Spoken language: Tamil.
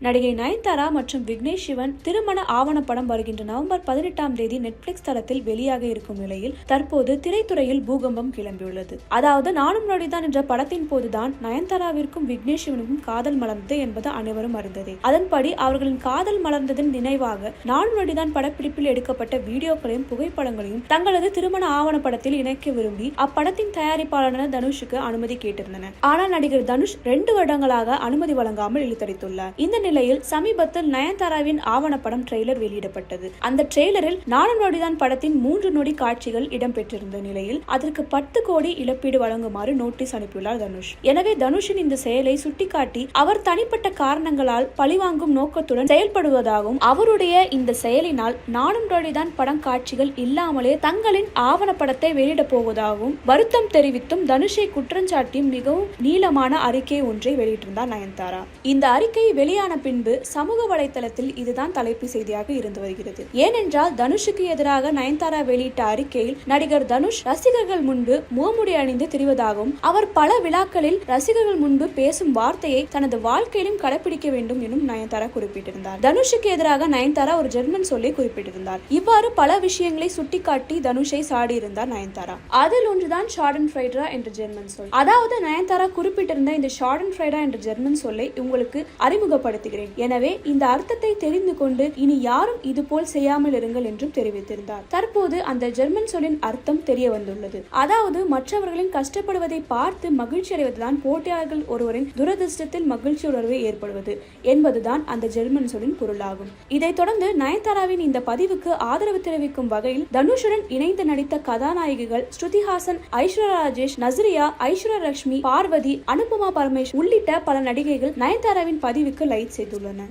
நடிகை நயன்தாரா மற்றும் விக்னேஷ் சிவன் திருமண ஆவணப்படம் வருகின்ற நவம்பர் 18ஆம் தேதி நெட்ஃபிளிக்ஸ் தளத்தில் வெளியாக இருக்கும் நிலையில் தற்போது திரைத்துறையில் பூகம்பம் கிளம்பியுள்ளது. அதாவது நானும் நொடிதான் என்ற படத்தின் போதுதான் நயன்தாராவிற்கும் விக்னேஷ் சிவனுக்கும் காதல் மலர்ந்தது என்பது அனைவரும் அறிந்ததே. அதன்படி அவர்களின் காதல் மலர்ந்ததன் நினைவாக நானும் நொடிதான் படப்பிடிப்பில் எடுக்கப்பட்ட வீடியோக்களையும் புகைப்படங்களையும் தங்களது திருமண ஆவணப்படத்தில் இணைக்க விரும்பி அப்படத்தின் தயாரிப்பாளரான தனுஷுக்கு அனுமதி கேட்டிருந்தனர். ஆனால் நடிகர் தனுஷ் 2 வருடங்களாக அனுமதி வழங்காமல் இழுத்தடித்துள்ளார். இந்த நிலையில் சமீபத்தில் நயன்தாராவின் ஆவணப்படம் ட்ரெய்லர் வெளியிடப்பட்டது. அந்த ட்ரெய்லரில் நானும் நொடிதான் படத்தின் 3 நொடி காட்சிகள் இடம்பெற்றிருந்த நிலையில் அதற்கு 10 கோடி இழப்பீடு வழங்குமாறு நோட்டீஸ் அனுப்பியுள்ளார் தனுஷ். எனவே தனுஷின் இந்த செயலை சுட்டிக்காட்டி அவர் தனிப்பட்ட காரணங்களால் பழிவாங்கும் நோக்கத்துடன் செயல்படுவதாகவும் அவருடைய இந்த செயலினால் நானும் நொடிதான் படம் காட்சிகள் இல்லாமலே தங்களின் ஆவணப்படத்தை வெளியிடப் போவதாகவும் வருத்தம் தெரிவித்தும் தனுஷை குற்றஞ்சாட்டியும் மிகவும் நீளமான அறிக்கை ஒன்றை வெளியிட்டிருந்தார் நயன்தாரா. இந்த அறிக்கை வெளியான பின்பு சமூக வலைதளத்தில் இதுதான் தலைப்பு செய்தியாக இருந்து வருகிறது. ஏனென்றால் தனுஷுக்கு எதிராக நயன்தாரா வெளியிட்ட அறிக்கையில் நடிகர் தனுஷ் ரசிகர்கள் முன்பு முகமுடி அணிந்து திரிவதாகவும் அவர் பல விழாக்களில் ரசிகர்கள் முன்பு பேசும் வார்த்தையை தனது வாழ்க்கையிலும் கடைபிடிக்க வேண்டும் எனும் நயன்தாரா குறிப்பிட்டிருந்தார். தனுஷுக்கு எதிராக நயன்தாரா ஒரு ஜெர்மன் சொல்லை குறிப்பிட்டிருந்தார். இவ்வாறு பல விஷயங்களை சுட்டிக்காட்டி தனுஷை சாடியிருந்தார் நயன்தாரா. அதில் ஒன்றுதான் ஷாடன்ஃப்ரைடா என்ற ஜெர்மன் சொல். அதாவது நயன்தாரா குறிப்பிட்டிருந்த இந்த ஷாடன்ஃப்ரைடா என்ற ஜெர்மன் சொல்லை உங்களுக்கு அறிமுகப்படுத்துகிறேன். எனவே இந்த அர்த்தத்தை தெரிந்து கொண்டு இனி யாரும் இது போல் செய்யாமல் இருங்கள் என்றும் தெரிவித்திருந்தார். தற்போது அந்த ஜெர்மன் சொல்லின் அர்த்தம் தெரிய வந்துள்ளது. அதாவது மற்றவர்களின் கஷ்டப்படுவதை பார்த்து மகிழ்ச்சி அடைவதுதான் போட்டியாளர்கள் ஒருவரின் துரதிர்ஷ்டத்தில் மகிழ்ச்சி உணர்வு ஏற்படுவது என்பதுதான் அந்த ஜெர்மன் சொல்லின் பொருளாகும். இதைத் தொடர்ந்து நயன்தாராவின் இந்த பதிவுக்கு ஆதரவு தெரிவிக்கும் வகையில் தனுஷுடன் இணைந்து நடித்த கதாநாயகிகள் ஸ்ருதிஹாசன், ஐஸ்வர்யா ராஜேஷ், நஸ்ரியா, ஐஸ்வர்யா லட்சுமி, பார்வதி, அனுபமா பரமேஷ் உள்ளிட்ட பல நடிகைகள் நயன்தாராவின் பதிவுக்கு லைக் செய்துள்ளனர்.